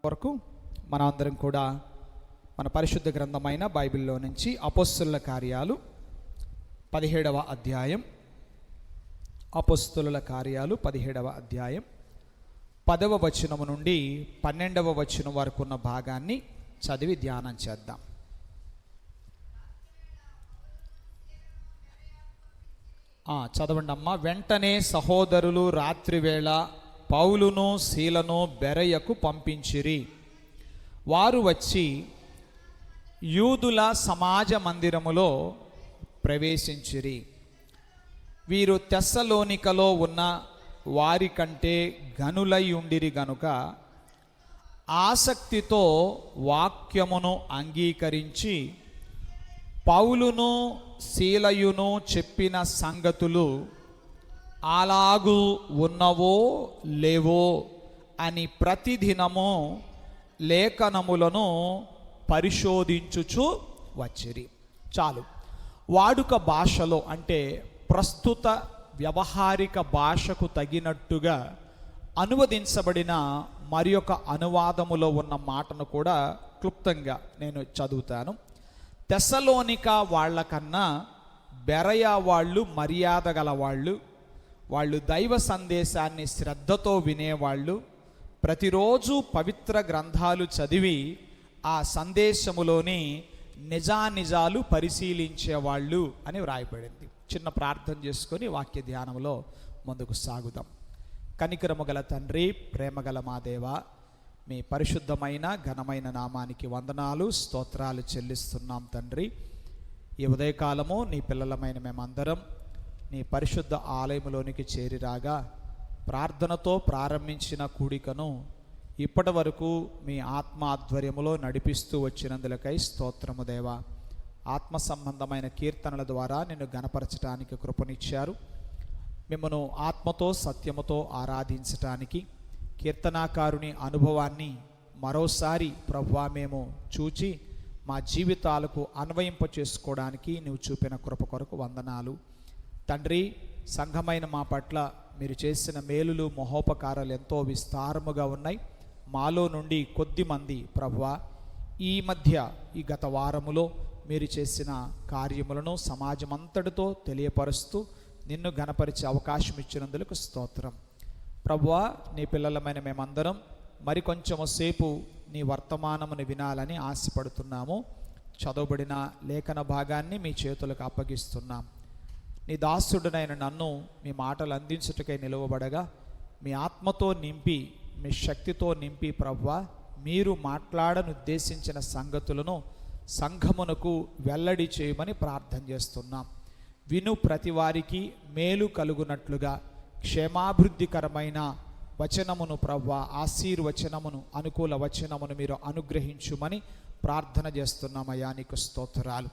వరకు మనందరం కూడా మన పరిశుద్ధ గ్రంథమైన బైబిల్లో నుంచి అపోస్తలుల కార్యాలు 17వ అధ్యాయం, అపోస్తలుల కార్యాలు 17వ అధ్యాయం 10వ వచనము నుండి 12వ వచనం వరకు ఉన్న భాగాన్ని చదివి ధ్యానం చేద్దాం. చదవండి అమ్మా. వెంటనే సహోదరులు రాత్రివేళ పౌలును సీలను బెరయకు పంపించిరి. వారు వచ్చి యూదుల సమాజ మందిరములో ప్రవేశించిరి. వీరు తెస్సలోనికలో ఉన్న వారి కంటే గనులై ఉండిరి గనుక ఆసక్తితో వాక్యమును అంగీకరించి పౌలును సీలయును చెప్పిన సంగతులు అలాగూ ఉన్నవో లేవో అని ప్రతిదినము లేఖనములను పరిశోధించుచు వచ్చిరి. చాలు. వాడుక భాషలో అంటే ప్రస్తుత వ్యవహారిక భాషకు తగినట్టుగా అనువదించబడిన మరి ఒక అనువాదములో ఉన్న మాటను కూడా క్లుప్తంగా నేను చదువుతాను. తెస్సలోనిక వాళ్ళకన్నా బెరయ వాళ్ళు మర్యాద గల వాళ్ళు దైవ సందేశాన్ని శ్రద్ధతో వినేవాళ్ళు, ప్రతిరోజు పవిత్ర గ్రంథాలు చదివి ఆ సందేశములోని నిజానిజాలు పరిశీలించేవాళ్ళు అని వ్రాయబడింది. చిన్న ప్రార్థన చేసుకొని వాక్య ధ్యానంలో ముందుకు సాగుదాం. కనికరము గల తండ్రి, ప్రేమగల మా దేవ, మీ పరిశుద్ధమైన ఘనమైన నామానికి వందనాలు, స్తోత్రాలు చెల్లిస్తున్నాం తండ్రి. ఈ ఉదయకాలము నీ పిల్లలమైన మేమందరం నీ పరిశుద్ధ ఆలయములోనికి చేరిరాగా ప్రార్థనతో ప్రారంభించిన కూడికను ఇప్పటి వరకు మీ ఆత్మ ఆధ్వర్యములో నడిపిస్తూ వచ్చినందులకై స్తోత్రము దేవా. ఆత్మ సంబంధమైన కీర్తనల ద్వారా నిన్ను గణపరచడానికి కృపనిచ్చారు. మిమ్మను ఆత్మతో సత్యముతో ఆరాధించటానికి కీర్తనాకారుని అనుభవాన్ని మరోసారి ప్రభువా మేము చూచి మా జీవితాలకు అన్వయింప చేసుకోవడానికి నువ్వు చూపిన కృప కొరకు వందనాలు తండ్రి. సంఘమైన మా పట్ల మీరు చేసిన మేలులు మహోపకారాలు ఎంతో విస్తారముగా ఉన్నాయి. మాలో నుండి కొద్దిమంది ప్రభువా ఈ గత వారములో మీరు చేసిన కార్యములను సమాజమంతటితో తెలియపరుస్తూ నిన్ను ఘనపరిచే అవకాశం ఇచ్చినందుకు స్తోత్రం ప్రభువా. నీ పిల్లలమైన మేమందరం మరికొంచెము సేపు నీ వర్తమానమును వినాలని ఆశపడుతున్నాము. చదవబడిన లేఖన భాగాన్ని మీ చేతులకు అప్పగిస్తున్నాం. నీ దాసుడునైన నన్ను మీ మాటలు అందించుటకై నిలువబడగా మీ ఆత్మతో నింపి మీ శక్తితో నింపి ప్రభువా మీరు మాట్లాడను ఉద్దేశించిన సంగతులను సంఘమునకు వెల్లడి చేయమని ప్రార్థన చేస్తున్నాం. విను ప్రతి వారికి మేలు కలుగునట్లుగా క్షేమాభివృద్ధికరమైన వచనమును ప్రభువా, ఆశీర్వచనమును, అనుకూల వచనమును మీరు అనుగ్రహించుమని ప్రార్థన చేస్తున్నామయ్యా. నీకు స్తోత్రాలు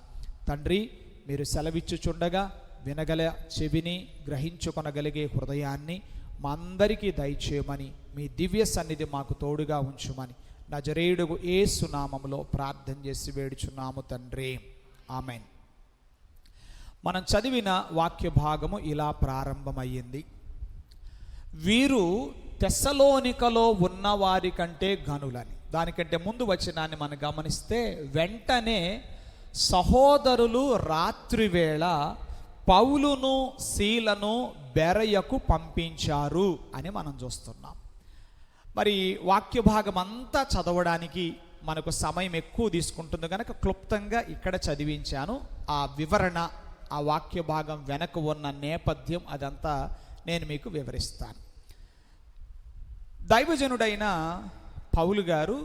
తండ్రి. మీరు సెలవిచ్చుచుండగా వినగల చెవిని, గ్రహించుకొనగలిగే హృదయాన్ని మా అందరికీ దయచేయమని మీ దివ్య సన్నిధి మాకు తోడుగా ఉంచుమని నజరేయుడు యేసు నామములో ప్రార్థన చేసి వేడుచున్నాము తండ్రి, ఆమెన్. మనం చదివిన వాక్య భాగము ఇలా ప్రారంభమయ్యింది. వీరు తెస్సలోనికలో ఉన్న వారి కంటే గనులని. దానికంటే ముందు వచనాన్ని మనం గమనిస్తే వెంటనే సహోదరులు రాత్రివేళ పౌలును సీలను బెరయకు పంపించారు అని మనం చూస్తున్నాం. మరి వాక్య భాగం అంతా చదవడానికి మనకు సమయం ఎక్కువ తీసుకుంటుంది కనుక క్లుప్తంగా ఇక్కడ చదివించాను. ఆ వివరణ, ఆ వాక్య భాగం వెనక ఉన్న నేపథ్యం అదంతా నేను మీకు వివరిస్తాను. దైవజనుడైన పౌలు గారు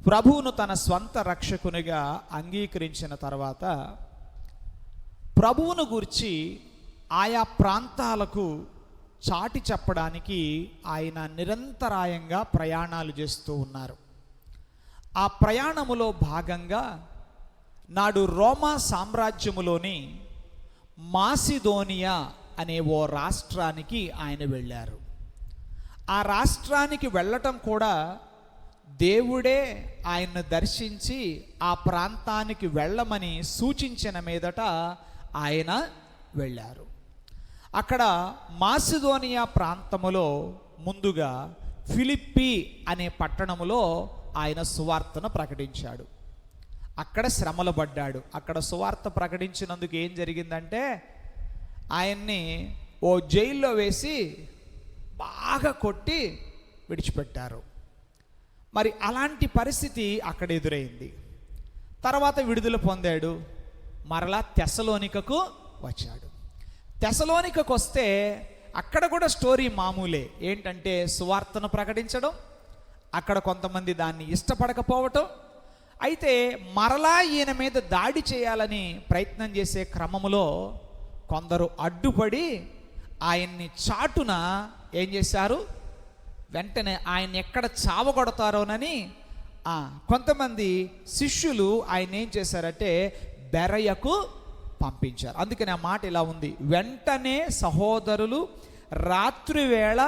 ప్రభువును తన స్వంత రక్షకునిగా అంగీకరించిన తర్వాత ప్రభువును గురించి ఆయా ప్రాంతాలకు చాటి చెప్పడానికి ఆయన నిరంతరాయంగా ప్రయాణాలు చేస్తూ ఉన్నారు. ఆ ప్రయాణములో భాగంగా నాడు రోమా సామ్రాజ్యములోని మాసిదోనియా అనే ఓ రాష్ట్రానికి ఆయన వెళ్ళారు. ఆ రాష్ట్రానికి వెళ్ళటం కూడా దేవుడే ఆయన్ను దర్శించి ఆ ప్రాంతానికి వెళ్ళమని సూచించిన మీదట ఆయన వెళ్ళారు. అక్కడ మాసిదోనియా ప్రాంతములో ముందుగా ఫిలిప్పి అనే పట్టణములో ఆయన సువార్తను ప్రకటించాడు. అక్కడ శ్రమలు పడ్డాడు. అక్కడ సువార్త ప్రకటించినందుకు ఏం జరిగిందంటే ఆయన్ని ఓ జైల్లో వేసి బాగా కొట్టి విడిచిపెట్టారు. మరి అలాంటి పరిస్థితి అక్కడ ఎదురైంది. తర్వాత విడుదల పొందాడు. మరలా తెస్సలోనికకు వచ్చాడు. తెస్సలోనికకు వస్తే అక్కడ కూడా స్టోరీ మామూలే. ఏంటంటే సువార్తను ప్రకటించడం, అక్కడ కొంతమంది దాన్ని ఇష్టపడకపోవటం. అయితే మరలా ఈయన మీద దాడి చేయాలని ప్రయత్నం చేసే క్రమములో కొందరు అడ్డుపడి ఆయన్ని చాటున ఏం చేశారు, వెంటనే ఆయన ఎక్కడ చావగొడతారోనని కొంతమంది శిష్యులు ఆయన ఏం చేశారంటే బెరయకు పంపించారు. అందుకని ఆ మాట ఇలా ఉంది, వెంటనే సహోదరులు రాత్రివేళ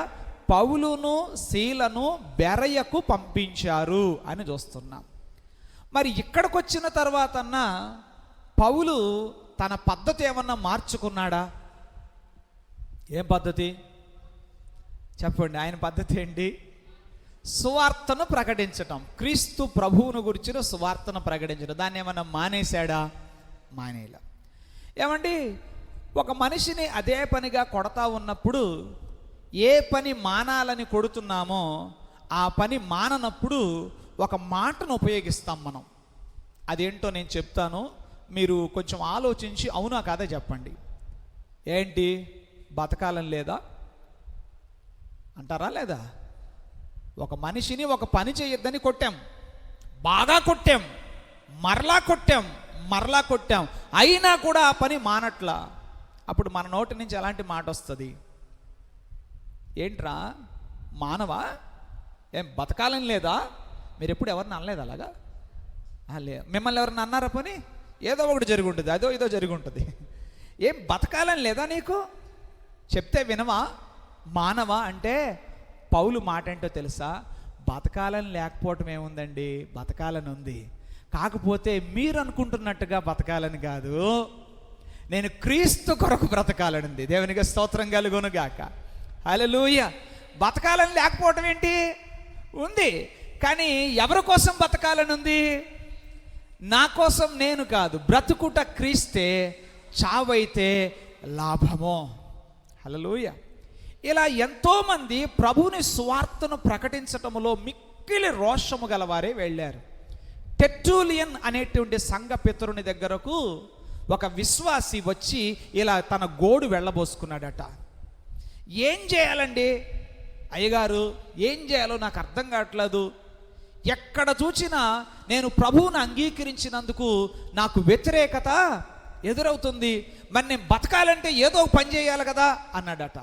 పౌలును శీలను బెరయకు పంపించారు అని చూస్తున్నాం. మరి ఇక్కడికి వచ్చిన తర్వాత పౌలు తన పద్ధతి ఏమన్నా మార్చుకున్నాడా? ఏం పద్ధతి చెప్పండి? ఆయన పద్ధతి ఏంటి? సువార్తను ప్రకటించటం, క్రీస్తు ప్రభువును గురించిన సువార్తను ప్రకటించడం. దాన్ని ఏమన్నా మానేశాడా? మానేలా. ఏమండి, ఒక మనిషిని అదే పనిగా కొడతా ఉన్నప్పుడు ఏ పని మానాలని కొడుతున్నామో ఆ పని మాననప్పుడు ఒక మాటను ఉపయోగిస్తాం మనం. అదేంటో నేను చెప్తాను, మీరు కొంచెం ఆలోచించి అవునా కాదా చెప్పండి. ఏంటి? బతకాలని లేదా అంటారా లేదా? ఒక మనిషిని ఒక పని చేయొద్దని కొట్టాం, బాగా కొట్టాం, మరలా కొట్టాం, మరలా కొట్టాం, అయినా కూడా ఆ పని మానట్లా. అప్పుడు మన నోటి నుంచి ఎలాంటి మాట వస్తుంది? ఏంట్రా మానవా? ఏం బతకాలని లేదా? మీరు ఎప్పుడు ఎవరిని అనలేదు అలాగా? లే. మిమ్మల్ని ఎవరిని అన్నారా? పని ఏదో ఒకటి జరిగి ఉంటుంది, అదో ఏదో జరిగి ఉంటుంది. ఏం బతకాలని లేదా నీకు? చెప్తే వినవా? మానవా అంటే పౌలు మాట ఏంటో తెలుసా? బతకాలని లేకపోవటం ఏముందండి, బతకాలని ఉంది. కాకపోతే మీరు అనుకుంటున్నట్టుగా బతకాలని కాదు, నేను క్రీస్తు కొరకు బ్రతకాలని ఉంది. దేవునికి స్తోత్రం కలుగును గాక. హల్లెలూయా. బతకాలని లేకపోవటం ఏంటి? ఉంది. కానీ ఎవరి కోసం బతకాలని ఉంది? నా కోసం నేను కాదు, బ్రతుకుట క్రీస్తే, చావైతే లాభమో. హల్లెలూయా. ఇలా ఎంతోమంది ప్రభువుని సువార్తను ప్రకటించటంలో మిక్కిలి రోషము గలవారే వెళ్ళారు. టెర్టులియన్ అనేటువంటి సంఘ పితరుని దగ్గరకు ఒక విశ్వాసి వచ్చి ఇలా తన గోడు వెళ్ళబోసుకున్నాడట. ఏం చేయాలండి అయ్యగారు, ఏం చేయాలో నాకు అర్థం కావట్లేదు. ఎక్కడ చూసినా నేను ప్రభువుని అంగీకరించినందుకు నాకు వ్యతిరేకత ఎదురవుతుంది. మరి నేను బతకాలంటే ఏదో పని చేయాలి కదా అన్నాడట.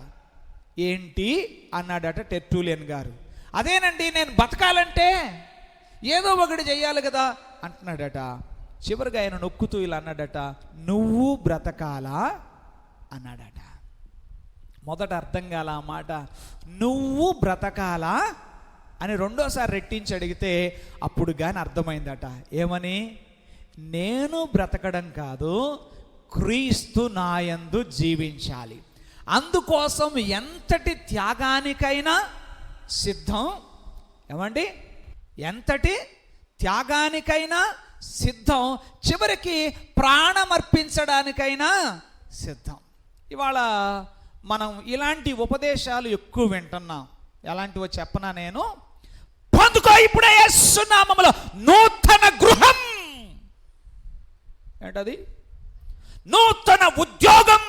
ఏంటి అన్నాడట టెర్టులియన్ గారు. అదేనండి, నేను బతకాలంటే ఏదో ఒకటి చెయ్యాలి కదా అంటున్నాడట. చివరిగా ఆయన నొక్కుతూ ఇలా అన్నాడట, నువ్వు బ్రతకాలా అన్నాడట. మొదట అర్థం కాల ఆ మాట, నువ్వు బ్రతకాలా అని రెండోసారి రెట్టించి అడిగితే అప్పుడు కానీ అర్థమైందట. ఏమని? నేను బ్రతకడం కాదు, క్రీస్తు నాయందు జీవించాలి, అందుకోసం ఎంతటి త్యాగానికైనా సిద్ధం. ఏమండి? ఎంతటి త్యాగానికైనా సిద్ధం, చివరికి ప్రాణమర్పించడానికైనా సిద్ధం. ఇవాళ మనం ఇలాంటి ఉపదేశాలు ఎక్కువ వింటున్నాం. ఎలాంటివో చెప్పనా నేను? పొందుకో ఇప్పుడే యేసు నామములో నూతన గృహం. ఏంటది? నూతన ఉద్యోగం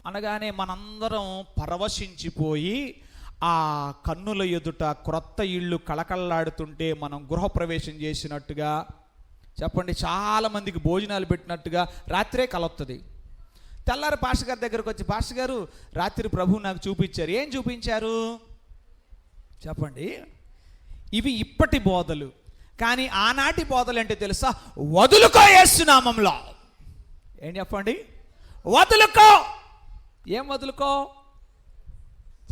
అనగానే మనందరం పరవశించిపోయి ఆ కన్నుల ఎదుట క్రొత్త ఇళ్ళు కళకళలాడుతుంటే మనం గృహప్రవేశం చేసినట్టుగా, చెప్పండి, చాలామందికి భోజనాలు పెట్టినట్టుగా రాత్రే కలొస్తుంది. తెల్లారి పాస్టర్ గారి దగ్గరకు వచ్చి, పాస్టర్ గారు రాత్రి ప్రభువు నాకు చూపించారు. ఏం చూపించారు చెప్పండి? ఇవి ఇప్పటి బోధలు, కానీ ఆనాటి బోధలు ఏంటో తెలుసా? వదులుకో యేసు నామములో. ఏం చెప్పండి? వదులుకో. ఏం వదులుకో?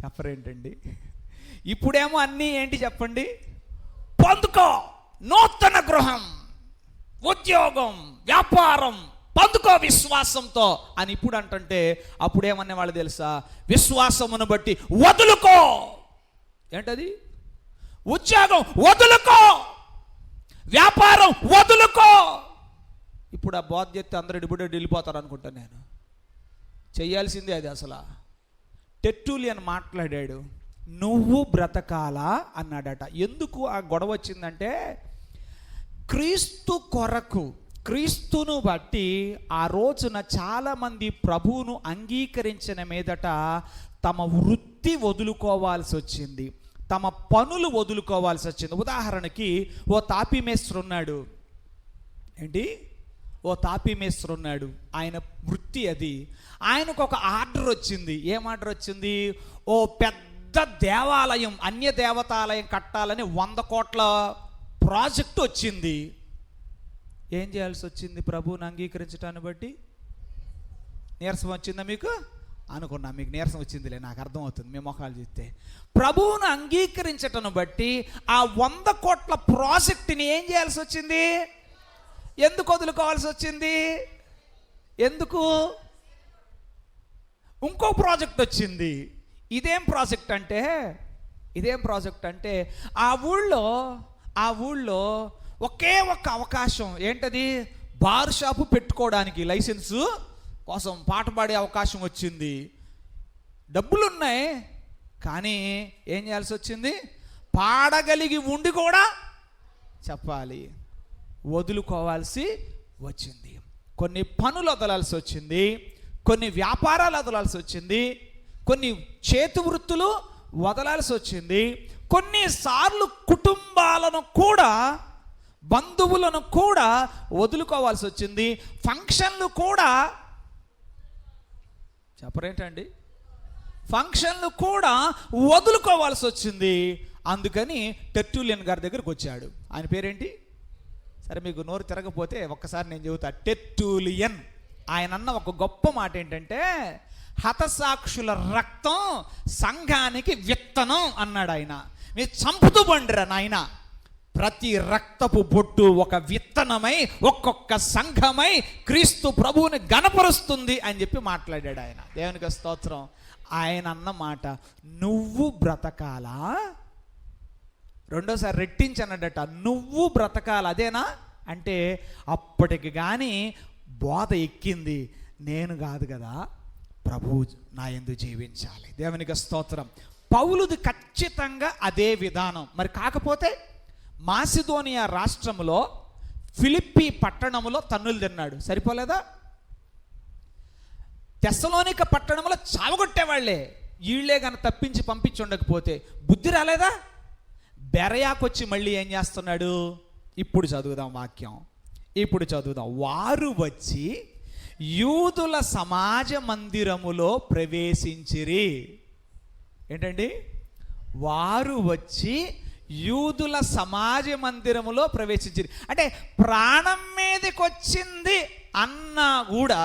చెప్పరేంటండి? ఇప్పుడేమో అన్నీ ఏంటి చెప్పండి? పొందుకో, నూతన గృహం, ఉద్యోగం, వ్యాపారం, పొందుకో విశ్వాసంతో అని ఇప్పుడు అంటుంటే అప్పుడేమనే వాళ్ళు తెలుసా? విశ్వాసమును బట్టి వదులుకో. ఏంటది? ఉద్యోగం వదులుకో, వ్యాపారం వదులుకో. ఇప్పుడు ఆ బోధ చెప్తే అందరూ ఇడిబుడ్డ వెళ్ళిపోతారు అనుకుంటాను నేను. చెయ్యాల్సిందే అది. అసలు టెర్టులియన్ మాట్లాడాడు, నువ్వు బ్రతకాలా అన్నాడట. ఎందుకు ఆ గొడవ వచ్చిందంటే, క్రీస్తు కొరకు, క్రీస్తును బట్టి ఆ రోజున చాలామంది ప్రభువును అంగీకరించిన మీదట తమ వృత్తి వదులుకోవాల్సి వచ్చింది, తమ పనులు వదులుకోవాల్సి వచ్చింది. ఉదాహరణకి ఓ తాపీ మేస్త్రి ఉన్నాడు. ఏంటి? ఓ తాపీ మేస్త్రి ఉన్నాడు. ఆయన వృత్తి అది. ఆయనకు ఒక ఆర్డర్ వచ్చింది. ఏం ఆర్డర్ వచ్చింది? ఓ పెద్ద దేవాలయం, అన్య దేవతాలయం కట్టాలని 100 కోట్ల ప్రాజెక్టు వచ్చింది. ఏం చేయాల్సి వచ్చింది? ప్రభువుని అంగీకరించడాన్ని బట్టి నీరసం వచ్చిందా మీకు? అనుకున్నా మీకు నీరసం వచ్చిందిలే, నాకు అర్థమవుతుంది మీ మొఖాలు చూస్తే. ప్రభువును అంగీకరించటను బట్టి ఆ 100 కోట్ల ప్రాజెక్టుని ఏం చేయాల్సి వచ్చింది? ఎందుకు వదులుకోవాల్సి వచ్చింది? ఎందుకు? ఇంకో ప్రాజెక్ట్ వచ్చింది. ఇదేం ప్రాజెక్ట్ అంటే ఆ ఊళ్ళో ఒకే ఒక్క అవకాశం. ఏంటది? బార్ షాపు పెట్టుకోవడానికి లైసెన్సు కోసం పాట పాడే అవకాశం వచ్చింది. డబ్బులున్నాయి, కానీ ఏం చేయాల్సి వచ్చింది? పాడగలిగి ఉండి కూడా చెప్పాలి, వదులుకోవాల్సి వచ్చింది. కొన్ని పనులు వదలాల్సి వచ్చింది, కొన్ని వ్యాపారాలు వదలాల్సి వచ్చింది, కొన్ని చేతి వృత్తులు వదలాల్సి వచ్చింది. కొన్నిసార్లు కుటుంబాలను కూడా, బంధువులను కూడా వదులుకోవాల్సి వచ్చింది. ఫంక్షన్లు కూడా, చెప్పరేంటండి, ఫంక్షన్లు కూడా వదులుకోవాల్సి వచ్చింది. అందుకని టెర్టులియన్ గారి దగ్గరికి వచ్చాడు. ఆయన పేరేంటి? సరే, మీకు నోరు తిరగపోతే ఒక్కసారి నేను చెబుతా. టెర్టులియన్ ఆయన అన్న ఒక గొప్ప మాట ఏంటంటే, హతసాక్షుల రక్తం సంఘానికి విత్తనం అన్నాడు ఆయన. మీరు చంపుతూ బండిరా నాయన, ప్రతి రక్తపు బొట్టు ఒక విత్తనమై ఒక్కొక్క సంఘమై క్రీస్తు ప్రభువుని గణపరుస్తుంది అని చెప్పి మాట్లాడాడు ఆయన. దేవునికి స్తోత్రం. ఆయన అన్న మాట, నువ్వు బ్రతకాలా, రెండోసారి రెట్టించనడట, నువ్వు బ్రతకాలి. అదేనా అంటే అప్పటికి కానీ బోధ ఎక్కింది, నేను కాదు కదా, ప్రభువు నా యందు జీవించాలి. దేవునికి స్తోత్రం. పౌలుది ఖచ్చితంగా అదే విధానం. మరి కాకపోతే మాసిదోనియా రాష్ట్రంలో ఫిలిప్పి పట్టణంలో తన్నులు తిన్నాడు, సరిపోలేదా? తెస్సలోనిక పట్టణంలో చావగొట్టేవాళ్లే, వీళ్లే కనుక తప్పించి పంపించి ఉండకపోతే బుద్ధి రాలేదా? బెరయాకొచ్చి మళ్ళీ ఏం చేస్తున్నాడు? ఇప్పుడు చదువుదాం వాక్యం, ఇప్పుడు చదువుదాం. వారు వచ్చి యూదుల సమాజ మందిరములో ప్రవేశించిరి. ఏంటండి? వారు వచ్చి యూదుల సమాజ మందిరములో ప్రవేశించిరి. అంటే ప్రాణం మీదకి వచ్చింది అన్నా కూడా,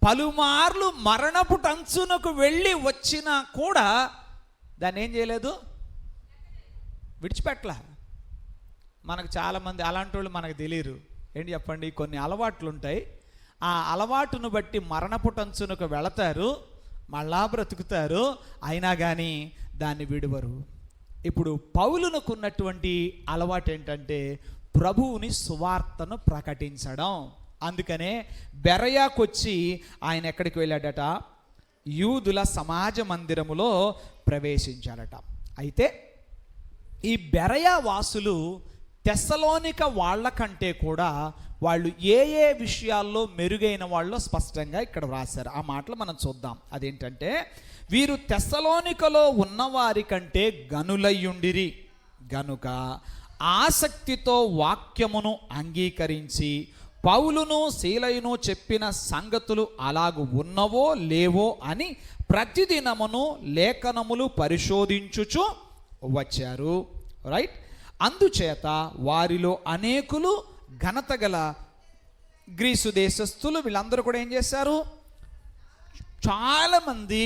పలుమార్లు మరణపు టంచునకు వెళ్ళి వచ్చినా కూడా దాన్ని ఏం చేయలేదు, విడిచిపెట్టలే. మనకు చాలామంది అలాంటి వాళ్ళు మనకు తెలియరు. ఏంటి చెప్పండి? కొన్ని అలవాట్లు ఉంటాయి, ఆ అలవాటును బట్టి మరణపు టంచునకు వెళతారు, మళ్ళా బ్రతుకుతారు, అయినా కానీ దాన్ని విడువరు. ఇప్పుడు పౌలునకున్నటువంటి అలవాటు ఏంటంటే ప్రభువుని సువార్తను ప్రకటించడం. అందుకనే బెరయాకొచ్చి ఆయన ఎక్కడికి వెళ్ళాడట? యూదుల సమాజ మందిరములో ప్రవేశించాడట. అయితే ఈ బెరయా వాసులు తెస్సలోనిక వాళ్ళకంటే కూడా వాళ్ళు ఏ ఏ విషయాల్లో మెరుగైన వాళ్ళు స్పష్టంగా ఇక్కడ వ్రాశారు. ఆ మాటలు మనం చూద్దాం. అదేంటంటే, వీరు తెస్సలోనికలో ఉన్నవారి కంటే గనులయ్యుండిరి గనుక ఆసక్తితో వాక్యమును అంగీకరించి పౌలును శీలయును చెప్పిన సంగతులు అలాగు ఉన్నవో లేవో అని ప్రతిదినమును లేఖనములు పరిశోధించుచు వచ్చారు. రైట్? అందుచేత వారిలో అనేకులు ఘనత గల గ్రీసు దేశస్థులు వీళ్ళందరూ కూడా ఏం చేశారు? చాలామంది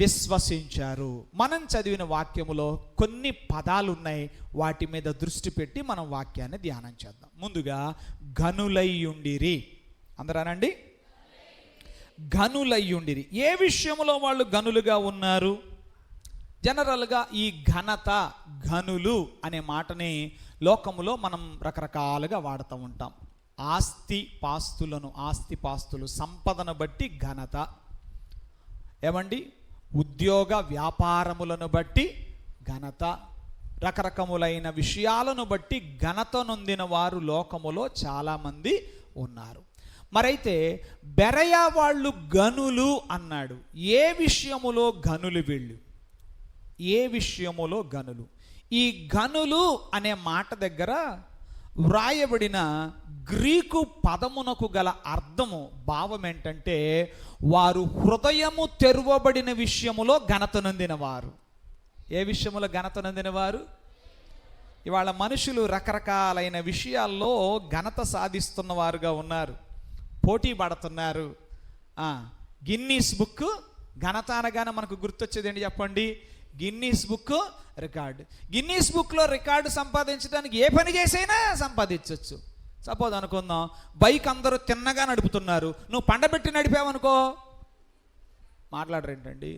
విశ్వసించారు. మనం చదివిన వాక్యములో కొన్ని పదాలు ఉన్నాయి, వాటి మీద దృష్టి పెట్టి మనం వాక్యాన్ని ధ్యానం చేద్దాం. ముందుగా ఘనులయ్యుండిరి. అందరూ అనండి, ఘనులయ్యుండిరి. ఏ విషయంలో వాళ్ళు ఘనులుగా ఉన్నారు? జనరల్గా ఈ ఘనత, ఘనులు అనే మాటని లోకములో మనం రకరకాలుగా వాడుతూ ఉంటాం. ఆస్తిపాస్తులు, సంపదను బట్టి ఘనత. ఏమండి, ఉద్యోగ వ్యాపారములను బట్టి ఘనత, రకరకములైన విషయాలను బట్టి ఘనత నొందిన వారు లోకములో చాలామంది ఉన్నారు. మరైతే బెరయా వాళ్ళు గనులు అన్నాడు. ఏ విషయములో గనులు వీళ్ళు? ఏ విషయములో గనులు? ఈ గనులు అనే మాట దగ్గర వ్రాయబడిన గ్రీకు పదమునకు గల అర్థము, భావం ఏంటంటే వారు హృదయము తెరవబడిన విషయములో ఘనత నొందిన వారు. ఏ విషయములో ఘనత నొందిన వారు? ఇవాళ మనుషులు రకరకాలైన విషయాల్లో ఘనత సాధిస్తున్న వారుగా ఉన్నారు, పోటీ పడుతున్నారు. గిన్నీస్ బుక్ ఘనత అనగానే మనకు గుర్తొచ్చేది ఏంటి చెప్పండి? Guinness book record. గిన్నీస్ బుక్లో రికార్డు సంపాదించడానికి ఏ పని చేసైనా సంపాదించవచ్చు. సపోజ్ అనుకుందాం, బైక్ అందరూ తిన్నగా నడుపుతున్నారు, నువ్వు పండబెట్టి నడిపావనుకో, మాట్లాడరేంటండి?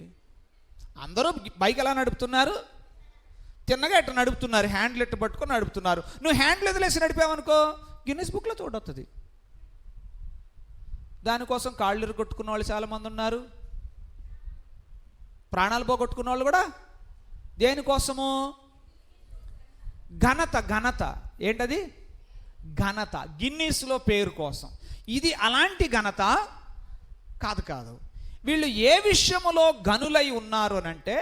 అందరూ బైక్ ఎలా నడుపుతున్నారు? తిన్నగా ఎట్లా నడుపుతున్నారు, హ్యాండిల్ ఎట్టు పట్టుకొని నడుపుతున్నారు. నువ్వు హ్యాండిల్ వదిలేసి నడిపావనుకో, గిన్నీస్ బుక్లో చూడొస్తుంది. దానికోసం కాళ్ళు ఇరగొట్టుకున్న వాళ్ళు చాలామంది ఉన్నారు, ప్రాణాలు పోగొట్టుకున్న వాళ్ళు కూడా. దేనికోసము? ఘనత. ఏంటది? ఘనత. గిన్నీస్లో పేరు కోసం. ఇది అలాంటి ఘనత కాదు. వీళ్ళు ఏ విషయములో గనులై ఉన్నారు అనంటే,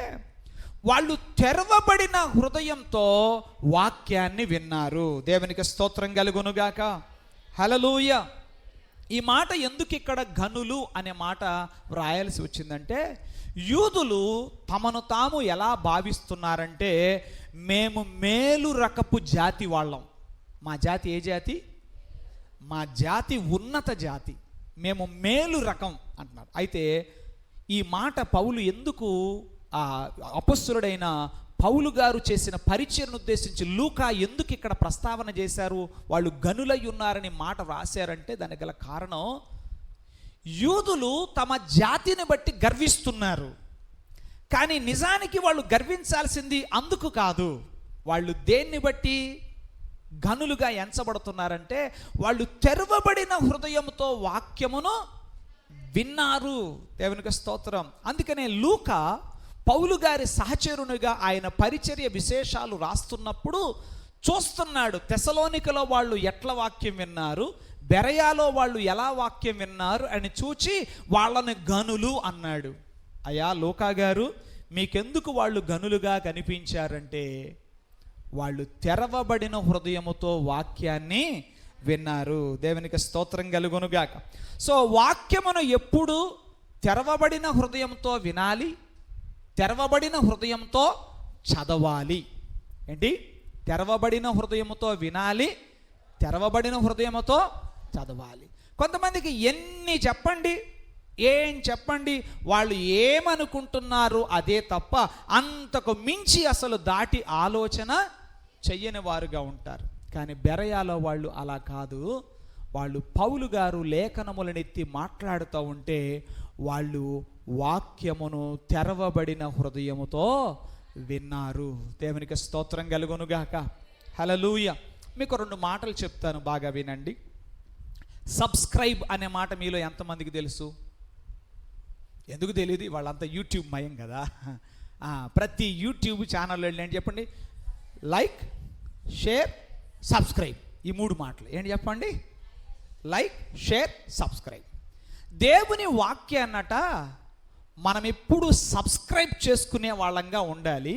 వాళ్ళు తెరవబడిన హృదయంతో వాక్యాన్ని విన్నారు. దేవునికి స్తోత్రం కలుగునుగాక. హల్లెలూయ. ఈ మాట ఎందుకు ఇక్కడ గనులు అనే మాట వ్రాయాల్సి వచ్చిందంటే, యూదులు తమను తాము ఎలా భావిస్తున్నారంటే, మేము మేలు రకపు జాతి వాళ్ళం. మా జాతి ఏ జాతి? మా జాతి ఉన్నత జాతి, మేము మేలు రకం అంటున్నారు. అయితే ఈ మాట పౌలు ఎందుకు, అపొస్తలుడైన పౌలు గారు చేసిన పరిచయను ఉద్దేశించి లూకా ఎందుకు ఇక్కడ ప్రస్తావన చేశారు, వాళ్ళు గనులై ఉన్నారని మాట రాశారంటే దానికి గల కారణం, యూదులు తమ జాతిని బట్టి గర్విస్తున్నారు. కానీ నిజానికి వాళ్ళు గర్వించాల్సింది అందుకు కాదు. వాళ్ళు దేన్ని బట్టి గనులుగా ఎంచబడుతున్నారంటే, వాళ్ళు తెరవబడిన హృదయంతో వాక్యమును విన్నారు. దేవునికి స్తోత్రం. అందుకనే లూకా పౌలు గారి సహచరునిగా ఆయన పరిచర్య విశేషాలు రాస్తున్నప్పుడు చూస్తున్నాడు, తెసలోనికలో వాళ్ళు ఎట్లా వాక్యం విన్నారు, బెరయాలో వాళ్ళు ఎలా వాక్యం విన్నారు అని చూచి వాళ్ళని గనులు అన్నాడు. అయ్యా లూకా గారు, మీకెందుకు వాళ్ళు గనులుగా కనిపించారంటే, వాళ్ళు తెరవబడిన హృదయముతో వాక్యాన్ని విన్నారు. దేవునికి స్తోత్రం కలుగునుగాక. సో వాక్యమును ఎప్పుడు తెరవబడిన హృదయంతో వినాలి, తెరవబడిన హృదయంతో చదవాలి. ఏంటి? తెరవబడిన హృదయముతో వినాలి, తెరవబడిన హృదయముతో చదవాలి. కొంతమందికి ఎన్ని చెప్పండి, ఏం చెప్పండి, వాళ్ళు ఏమనుకుంటున్నారు అదే తప్ప అంతకు మించి అసలు దాటి ఆలోచన చెయ్యని వారుగా ఉంటారు. కానీ బెరయాలో వాళ్ళు అలా కాదు. వాళ్ళు పౌలు గారు లేఖనములను ఎత్తి మాట్లాడుతూ ఉంటే వాళ్ళు వాక్యమును తెరవబడిన హృదయముతో విన్నారు. దేవునికి స్తోత్రం కలుగునుగాక. హల్లెలూయా. మీకు 2 మాటలు చెప్తాను, బాగా వినండి. సబ్స్క్రైబ్ అనే మాట మీలో ఎంతమందికి తెలుసు? ఎందుకు తెలియదు? వాళ్ళంతా యూట్యూబ్ మయం కదా. ప్రతి యూట్యూబ్ ఛానల్ ఏంటి చెప్పండి? Like, share, subscribe. ఈ 3 మాటలు ఏంటి చెప్పండి? Like, share, subscribe. దేవుని వాక్యాన్నట మనం ఎప్పుడు సబ్స్క్రైబ్ చేసుకునే వాళ్ళంగా ఉండాలి,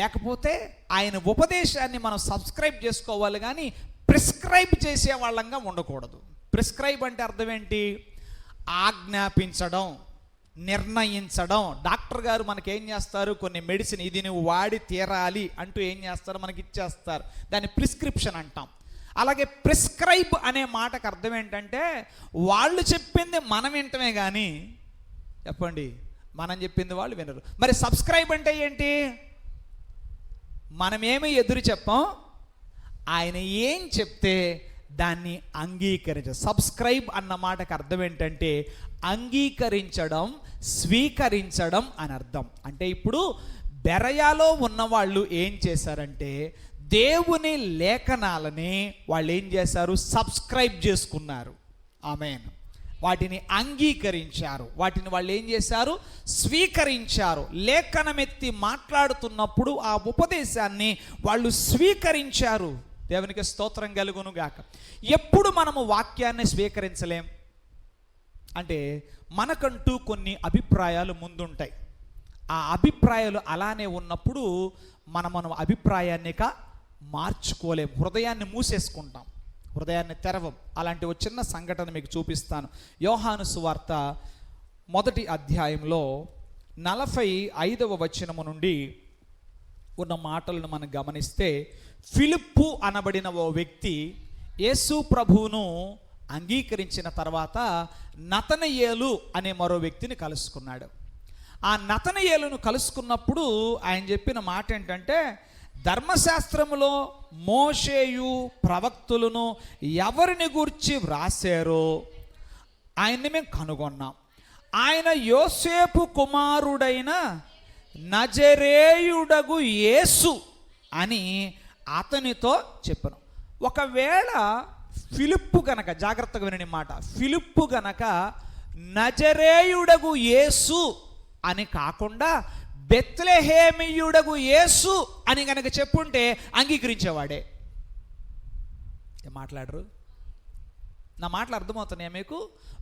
లేకపోతే ఆయన ఉపదేశాన్ని మనం సబ్స్క్రైబ్ చేసుకోవాలి, కానీ ప్రిస్క్రైబ్ చేసే వాళ్ళంగా ఉండకూడదు. ప్రిస్క్రైబ్ అంటే అర్థం ఏంటి? ఆజ్ఞాపించడం, నిర్ణయించడం. డాక్టర్ గారు మనకేం చేస్తారు, కొన్ని మెడిసిన్ ఇది నువ్వు వాడి తీరాలి అంటూ ఏం చేస్తారు, మనకి ఇచ్చేస్తారు. దాన్ని ప్రిస్క్రిప్షన్ అంటాం. అలాగే ప్రిస్క్రైబ్ అనే మాటకు అర్థం ఏంటంటే, వాళ్ళు చెప్పింది మనం వింటమే కానీ, చెప్పండి, మనం చెప్పింది వాళ్ళు వినరు. మరి సబ్స్క్రైబ్ అంటే ఏంటి? మనమేమి ఎదురు చెప్పం, ఆయన ఏం చెప్తే దాన్ని అంగీకరించడం. సబ్స్క్రైబ్ అన్న మాటకు అర్థం ఏంటంటే అంగీకరించడం, స్వీకరించడం అని అర్థం. అంటే ఇప్పుడు బెరయాలో ఉన్నవాళ్ళు ఏం చేశారంటే దేవుని లేఖనాలని వాళ్ళు ఏం చేశారు, సబ్స్క్రైబ్ చేసుకున్నారు. ఆమేన్. వాటిని అంగీకరించారు, వాటిని వాళ్ళు ఏం చేశారు, స్వీకరించారు. లేఖనమెత్తి మాట్లాడుతున్నప్పుడు ఆ ఉపదేశాన్ని వాళ్ళు స్వీకరించారు. దేవునికి స్తోత్రం కలుగును గాక. ఎప్పుడు మనము వాక్యాన్ని స్వీకరించలేం అంటే మనకంటూ కొన్ని అభిప్రాయాలు ముందుంటాయి. ఆ అభిప్రాయాలు అలానే ఉన్నప్పుడు మనం అభిప్రాయాన్ని మార్చుకోలేం, హృదయాన్ని మూసేసుకుంటాం, హృదయాన్ని తెరవం. అలాంటి ఒక చిన్న సంఘటన మీకు చూపిస్తాను. యోహాను సువార్త 1వ అధ్యాయంలో 45వ వచనము నుండి ఉన్న మాటలను మనం గమనిస్తే, ఫిలిప్పు అనబడిన ఓ వ్యక్తి యేసు ప్రభువును అంగీకరించిన తర్వాత నతనయేలు అనే మరో వ్యక్తిని కలుసుకున్నాడు. ఆ నతనయేలును కలుసుకున్నప్పుడు ఆయన చెప్పిన మాట ఏంటంటే, ధర్మశాస్త్రములో మోషేయు ప్రవక్తులను ఎవరిని గూర్చి వ్రాసారో ఆయన్ని మేము కనుగొన్నాం. ఆయన యోసేపు కుమారుడైన నజరేయుడగు యేసు అని అతనితో చెప్పను. ఒకవేళ ఫిలిప్పు గనక, జాగ్రత్తగా వినని మాట, ఫిలిప్పు గనక నజరేయుడగు యేసు అని కాకుండా బెత్లెహేమీయుడగు యేసు అని గనక చెప్పుంటే అంగీకరించేవాడే. ఏం మాట్లాడరు? నా మాటలు అర్థమవుతున్నాయా మీకు?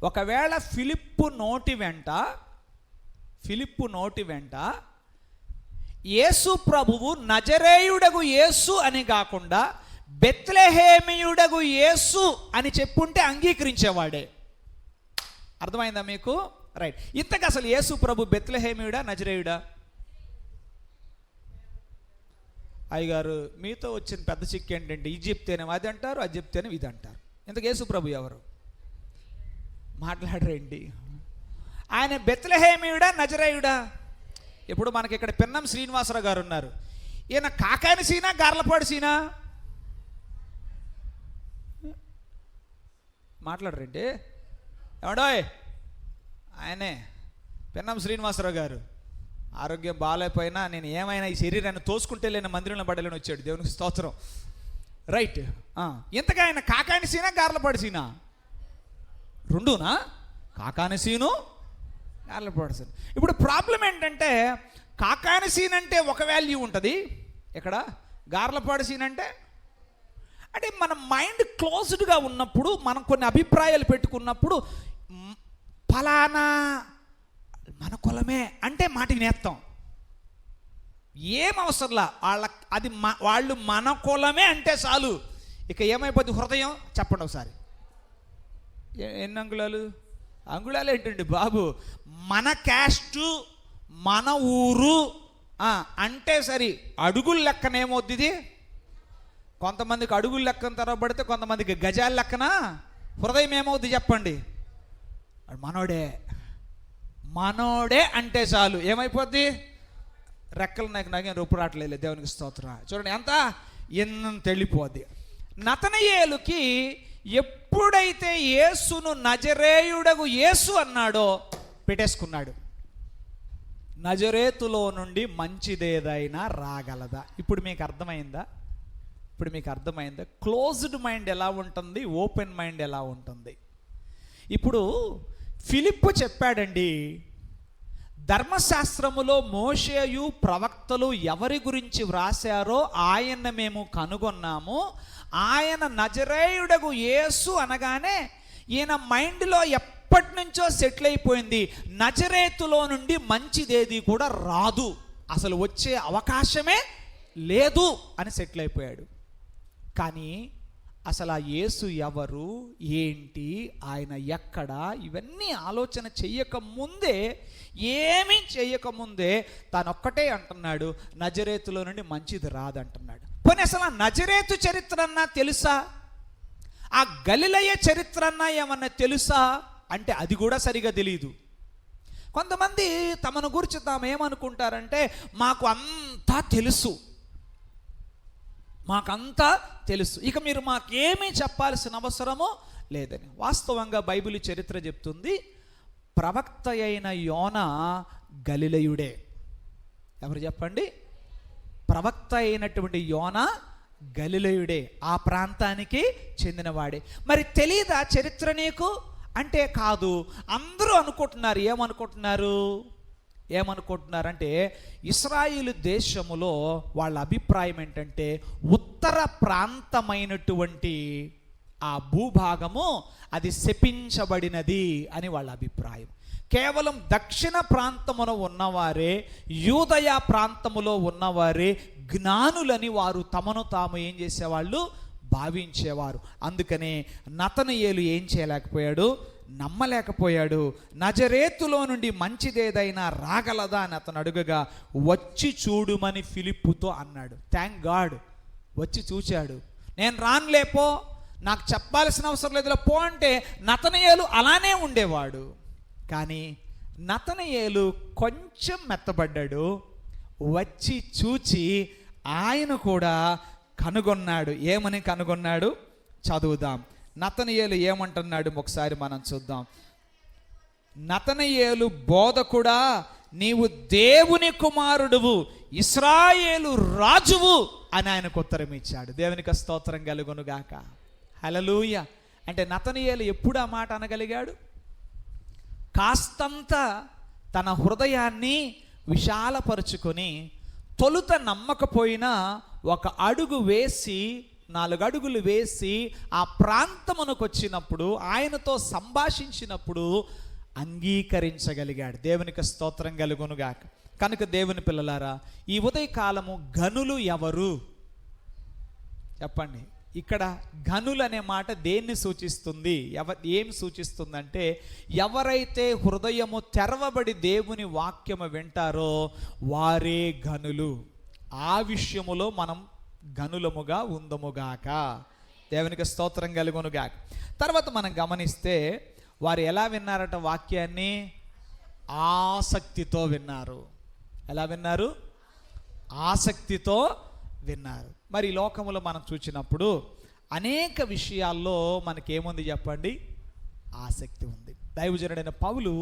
ఒకవేళ ఫిలిప్పు నోటి వెంట యేసు ప్రభువు నజరేయుడగు యేసు అని కాకుండా బెత్లెహేమీయుడగు యేసు అని చెప్పుంటే అంగీకరించేవాడే. అర్థమైందా మీకు? రైట్. ఇంతకు అసలు యేసు ప్రభు బెత్లెహేమీయుడా నజరేయుడా? అయ్యగారు మీతో వచ్చిన పెద్ద చిక్కు ఏంటంటే ఇది చెప్తేనే అది అంటారు, అది చెప్తేనే ఇది అంటారు. ఇంతకు యేసు ప్రభు ఎవరు? మాట్లాడరేంటి? ఆయన బెత్లెహేమీయుడా నజరేయుడా? ఇప్పుడు మనకి ఇక్కడ పిన్నం శ్రీనివాసరావు గారు ఉన్నారు. ఈయన కాకాని సీనా గార్లపాడు సీనా? మాట్లాడరేంటి? ఎవడోయ్? ఆయనే పిన్నం శ్రీనివాసరావు గారు. ఆరోగ్యం బాగాలేకపోయినా నేను ఏమైనా ఈ శరీరాన్ని తోసుకుంటే లేని మందిరంలో పడలేని వచ్చాడు. దేవునికి స్తోత్రం. రైట్. ఇంతగా ఆయన కాకాని సీనా గార్లపాడు సీనా? రెండునా? Kakani scene Garlapadu scene. ఇప్పుడు ప్రాబ్లం ఏంటంటే కాకాని సీన్ అంటే ఒక వాల్యూ ఉంటుంది, ఇక్కడ గార్లపాడు సీన్ అంటే మన మైండ్ క్లోజ్డ్గా ఉన్నప్పుడు, మనం కొన్ని అభిప్రాయాలు పెట్టుకున్నప్పుడు ఫలానా మన కులమే అంటే మాట వినేస్తాం. ఏం అవసరంలా వాళ్ళు మన కులమే అంటే చాలు. ఇక ఏమైపోద్ది హృదయం? చెప్పండి ఒకసారి. ఎన్ని అంగుళాలు? అంగుళాలు ఏంటండి బాబు? మన క్యాస్టు, మన ఊరు అంటే సరి. అడుగుల లెక్కనేమవుద్ది ఇది? కొంతమందికి అడుగుల లెక్కన తరబడితే కొంతమందికి గజాల లెక్కన హృదయం ఏమవుద్ది చెప్పండి? మనోడే అంటే చాలు. ఏమైపోద్ది? రెక్కలు నాకేం రూపు రావట్లేదు. దేవునికి స్తోత్రం. చూడండి ఎంత వెళ్ళిపోద్ది. నతనయేలుకి ఎప్పుడైతే యేసును నజరేయుడగు యేసు అన్నాడో పెట్టేసుకున్నాడు. నజరేతులో నుండి మంచిదేదైనా రాగలదా? ఇప్పుడు మీకు అర్థమైందా? క్లోజ్డ్ మైండ్ ఎలా ఉంటుంది, ఓపెన్ మైండ్ ఎలా ఉంటుంది? ఇప్పుడు ఫిలిప్పు చెప్పాడండి, ధర్మశాస్త్రములో మోషేయు ప్రవక్తలు ఎవరి గురించి వ్రాసారో ఆయన్ని మేము కనుగొన్నాము. ఆయన నజరేయుడగు యేసు అనగానే ఈయన మైండ్లో ఎప్పటి నుంచో సెటిల్ అయిపోయింది, నజరేతులో నుండి మంచిదేది కూడా రాదు, అసలు వచ్చే అవకాశమే లేదు అని సెటిల్ అయిపోయాడు. కానీ అసలు ఆ యేసు ఎవరు, ఏంటి, ఆయన ఎక్కడ, ఇవన్నీ ఆలోచన చెయ్యకముందే, ఏమీ చేయకముందే తనొక్కటే అంటున్నాడు, నజరేతులో నుండి మంచిది రాదంటున్నాడు. పోనీ అసలు ఆ నజరేతు చరిత్ర అన్నా తెలుసా? ఆ గలిలయ చరిత్ర అన్నా ఏమన్నా తెలుసా అంటే అది కూడా సరిగా తెలియదు. కొంతమంది తమను గురించి తాము ఏమనుకుంటారంటే మాకు అంతా తెలుసు, ఇక మీరు మాకేమీ చెప్పాల్సిన అవసరమో లేదని. వాస్తవంగా బైబిల్ చరిత్ర చెప్తుంది, ప్రవక్త అయిన యోనా గలిలయుడే. ఎవరు చెప్పండి? ప్రవక్త అయినటువంటి యోనా గలిలయుడే, ఆ ప్రాంతానికి చెందినవాడే. మరి తెలీదా చరిత్ర నీకు అంటే కాదు. అందరూ అనుకుంటున్నారు. ఏమనుకుంటున్నారంటే ఇశ్రాయేలు దేశములో వాళ్ళ అభిప్రాయం ఏంటంటే ఉత్తర ప్రాంతమైనటువంటి ఆ భూభాగము అది శపించబడినది అని వాళ్ళ అభిప్రాయం. కేవలం దక్షిణ ప్రాంతమున ఉన్నవారే, యూదయ ప్రాంతములో ఉన్నవారే జ్ఞానులని వారు తమను తాము ఏం చేసేవాళ్ళు? భావించేవారు. అందుకనే నతనయేలు ఏం చేయలేకపోయాడు? నమ్మలేకపోయాడు. నజరేతులో నుండి మంచిదేదైనా రాగలదా అని అతను అడుగగా వచ్చి చూడుమని ఫిలిప్పుతో అన్నాడు. థ్యాంక్ గాడ్, వచ్చి చూచాడు. నేను రానులేపో, నాకు చెప్పాల్సిన అవసరం లేదు పో అంటే నతనయేలు అలానే ఉండేవాడు. కానీ నతనయేలు కొంచెం మెత్తబడ్డాడు. వచ్చి చూచి ఆయన కూడా కనుగొన్నాడు. ఏమని కనుగొన్నాడు? చదువుదాం. నతనయేలు ఏమంటున్నాడు ఒకసారి మనం చూద్దాం. నతనయేలు, బోధకుడా, నీవు దేవుని కుమారుడువు, ఇశ్రాయేలు రాజువు అని ఆయనకు ఉత్తరం ఇచ్చాడు. దేవునికి స్తోత్రం కలుగును గాక. హల్లెలూయా. అంటే నతనయేలు ఎప్పుడు ఆ మాట అనగలిగాడు? కాస్తంత తన హృదయాన్ని విశాలపరుచుకొని తొలుత నమ్మకపోయినా ఒక అడుగు వేసి 4 అడుగులు వేసి ఆ ప్రాంతమునకు వచ్చినప్పుడు, ఆయనతో సంభాషించినప్పుడు అంగీకరించగలిగాడు. దేవునికి స్తోత్రం కలుగునుగాక. కనుక దేవుని పిల్లలారా, ఈ ఉదయకాలము ఘనులు ఎవరు చెప్పండి. ఇక్కడ ఘనులు అనే మాట దేన్ని సూచిస్తుంది? ఏం సూచిస్తుందంటే ఎవరైతే హృదయము తెరవబడి దేవుని వాక్యము వింటారో వారే ఘనులు. ఆ విషయములో మనం ఘనులముగా ఉందముగాక. దేవునికి స్తోత్రం కలుగునుగాక. తర్వాత మనం గమనిస్తే వారు ఎలా విన్నారట వాక్యాన్ని? ఆసక్తితో విన్నారు. ఎలా విన్నారు? ఆసక్తితో విన్నారు. మరి లోకములో మనం చూసినప్పుడు అనేక విషయాల్లో మనకేముంది చెప్పండి? ఆసక్తి ఉంది. దైవజనుడైన పౌలు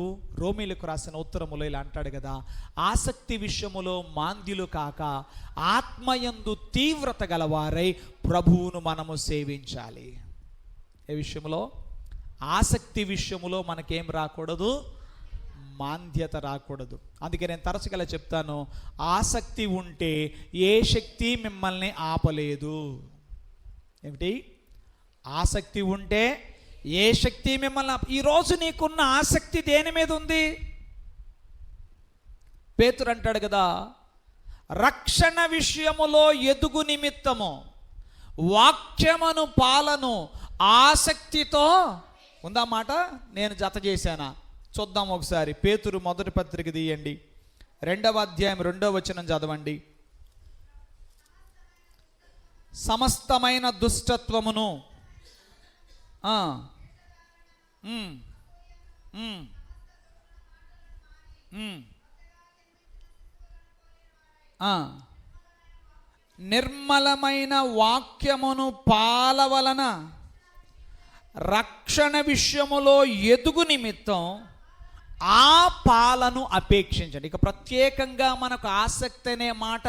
రోమీలకు రాసిన ఉత్తరములో ఇలా అంటాడు కదా, ఆసక్తి విషయములో మాంద్యులు కాక ఆత్మయందు తీవ్రత గలవారై ప్రభువును మనము సేవించాలి. ఏ విషయంలో? ఆసక్తి విషయములో మనకేం రాకూడదు? మాంద్యత రాకూడదు. అందుకే నేను తరచుగా చెప్తాను, ఆసక్తి ఉంటే ఏ శక్తి మిమ్మల్ని ఆపలేదు. ఏమిటి? ఆసక్తి ఉంటే ఏ శక్తి మిమ్మల్ని ఈరోజు నీకున్న ఆసక్తి దేని మీద ఉంది? పేతురు అంటాడు కదా, రక్షణ విషయములో ఎదుగు నిమిత్తము వాక్యమును పాలను ఆసక్తితో ఉందా మాట? నేను జత చేశానా? చూద్దాం ఒకసారి. పేతురు మొదటి పత్రిక తీయండి, 2వ అధ్యాయం 2వ వచనం చదవండి. సమస్తమైన దుష్టత్వమును నిర్మలమైన వాక్యమును పాలవలన రక్షణ విషయములో ఎదుగు నిమిత్తం ఆ పాలను అపేక్షించండి. ఇక ప్రత్యేకంగా మనకు ఆసక్తి అనే మాట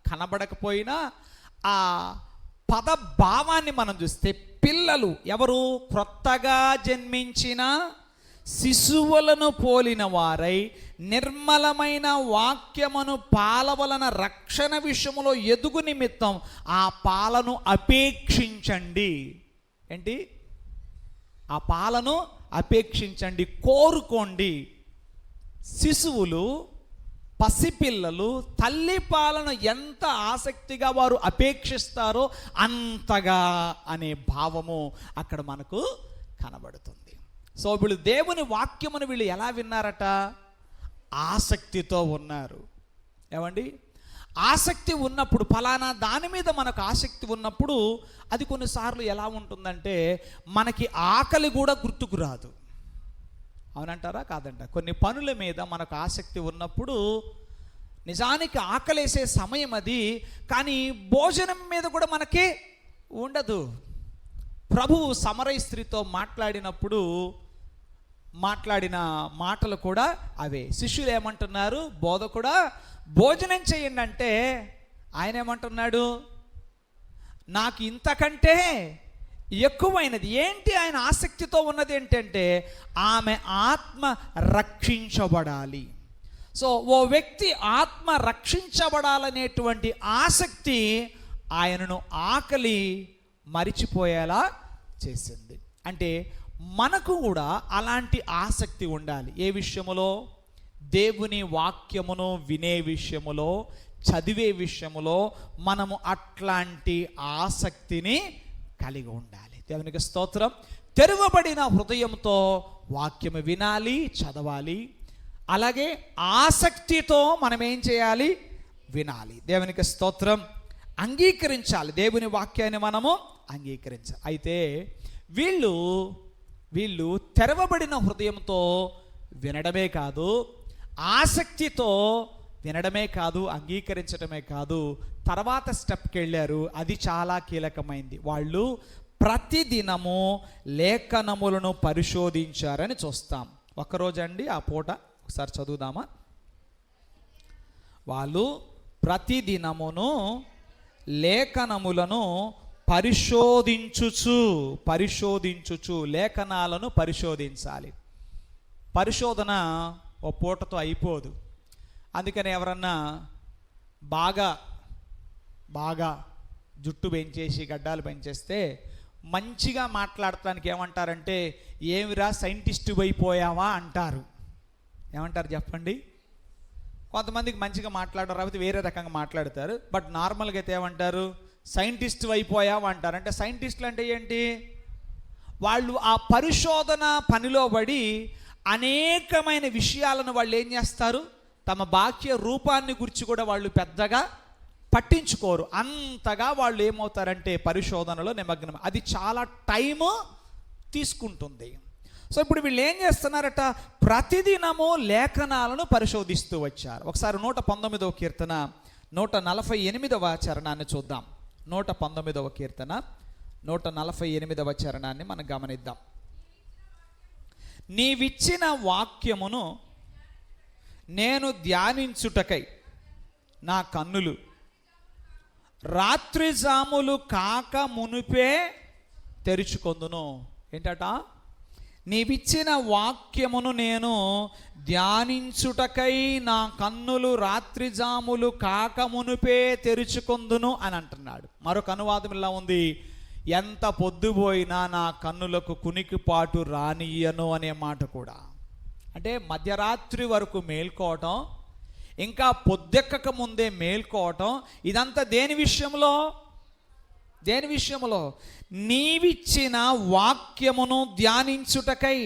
కనబడకపోయినా ఆ పద భావాన్ని మనం చూస్తే పిల్లలు ఎవరు? క్రొత్తగా జన్మించిన శిశువులను పోలిన వారై నిర్మలమైన వాక్యమును పాలవలన రక్షణ విషయములో ఎదుగు నిమిత్తం ఆ పాలను అపేక్షించండి. ఏంటి? ఆ పాలను అపేక్షించండి, కోరుకోండి. శిశువులు, పసిపిల్లలు తల్లి పాలను ఎంత ఆసక్తిగా వారు అపేక్షిస్తారో అంతగా అనే భావము అక్కడ మనకు కనబడుతుంది. సో వీళ్ళు దేవుని వాక్యమును వీళ్ళు ఎలా విన్నారట? ఆసక్తితో ఉన్నారు. ఏమండి? ఆసక్తి ఉన్నప్పుడు, ఫలానా దాని మీద మనకు ఆసక్తి ఉన్నప్పుడు అది కొన్నిసార్లు ఎలా ఉంటుందంటే మనకి ఆకలి కూడా గుర్తుకు రాదు. అవునంటారా? కాదంట. కొన్ని పనుల మీద మనకు ఆసక్తి ఉన్నప్పుడు నిజానికి ఆకలేసే సమయం అది, కానీ భోజనం మీద కూడా మనకి ఉండదు. ప్రభువు సమరయ స్త్రీతో మాట్లాడినప్పుడు మాట్లాడిన మాటలు కూడా అవే. శిష్యులు ఏమంటున్నారు? బోధకుడా భోజనం చేయండి అంటే ఆయన ఏమంటున్నాడు? నాకు ఇంతకంటే ఎక్కువైనది. ఏంటి ఆయన ఆసక్తితో ఉన్నది ఏంటంటే ఆమె ఆత్మ రక్షించబడాలి. సో ఓ వ్యక్తి ఆత్మ రక్షించబడాలనేటువంటి ఆసక్తి ఆయనను ఆకలి మరిచిపోయేలా చేసింది. అంటే మనకు కూడా అలాంటి ఆసక్తి ఉండాలి. ఏ విషయములో? దేవుని వాక్యమును వినే విషయములో, చదివే విషయములో మనము అట్లాంటి ఆసక్తిని కలిగి ఉండాలి. దేవునికి స్తోత్రం. తెరవబడిన హృదయంతో వాక్యము వినాలి, చదవాలి. అలాగే ఆసక్తితో మనం ఏం చేయాలి? వినాలి. దేవునికి స్తోత్రం. అంగీకరించాలి, దేవుని వాక్యాన్ని మనము అంగీకరించాలి. అయితే వీళ్ళు తెరవబడిన హృదయంతో వినడమే కాదు, ఆసక్తితో వినడమే కాదు, అంగీకరించడమే కాదు, తర్వాత స్టెప్కి వెళ్ళారు. అది చాలా కీలకమైంది. వాళ్ళు ప్రతిదినము లేఖనములను పరిశోధించారని చూస్తాం. ఒక్కరోజు అండి ఆ పూట ఒకసారి చదువుదామా? వాళ్ళు ప్రతిదినమును లేఖనములను పరిశోధించుచు లేఖనాలను పరిశోధించాలి. పరిశోధన ఓ పూటతో అయిపోదు. అందుకని ఎవరన్నా బాగా జుట్టు పెంచేసి గడ్డాలు పెంచేస్తే మంచిగా మాట్లాడటానికి ఏమంటారంటే, ఏమిరా సైంటిస్ట్ అయిపోయావా అంటారు. ఏమంటారు చెప్పండి? కొంతమందికి మంచిగా మాట్లాడరు, రాకపోతే వేరే రకంగా మాట్లాడతారు. బట్ నార్మల్గా అయితే ఏమంటారు? సైంటిస్ట్ అయిపోయావా అంటారు. అంటే సైంటిస్టులు అంటే ఏంటి? వాళ్ళు ఆ పరిశోధన పనిలో పడి అనేకమైన విషయాలను వాళ్ళు ఏం చేస్తారు? తమ బాహ్య రూపాన్ని గురించి కూడా వాళ్ళు పెద్దగా పట్టించుకోరు. అంతగా వాళ్ళు ఏమవుతారంటే పరిశోధనలో నిమగ్నం. అది చాలా టైము తీసుకుంటుంది. సో ఇప్పుడు వీళ్ళు ఏం చేస్తున్నారట? ప్రతిదినము లేఖనాలను పరిశోధిస్తూ వచ్చారు. ఒకసారి 119వ కీర్తన 148వ చరణాన్ని చూద్దాం. 119వ కీర్తన 148వ చరణాన్ని మనం గమనిద్దాం. నీవిచ్చిన వాక్యమును నేను ధ్యానించుటకై నా కన్నులు రాత్రి జాములు కాక మునుపే తెరుచుకొందును. ఏంటట? నీవిచ్చిన వాక్యమును నేను ధ్యానించుటకై నా కన్నులు రాత్రి జాములు కాక మునుపే తెరుచుకొందును అని అంటున్నాడు. మరొక అనువాదం ఇలా ఉంది, ఎంత పొద్దుపోయినా నా కన్నులకు కునికిపాటు రానియ్యను అనే మాట కూడా. అంటే మధ్యరాత్రి వరకు మేల్కోవటం, ఇంకా పొద్దెక్కక ముందే మేల్కోవటం, ఇదంతా దేని విషయంలో? నీవిచ్చిన వాక్యమును ధ్యానించుటకై,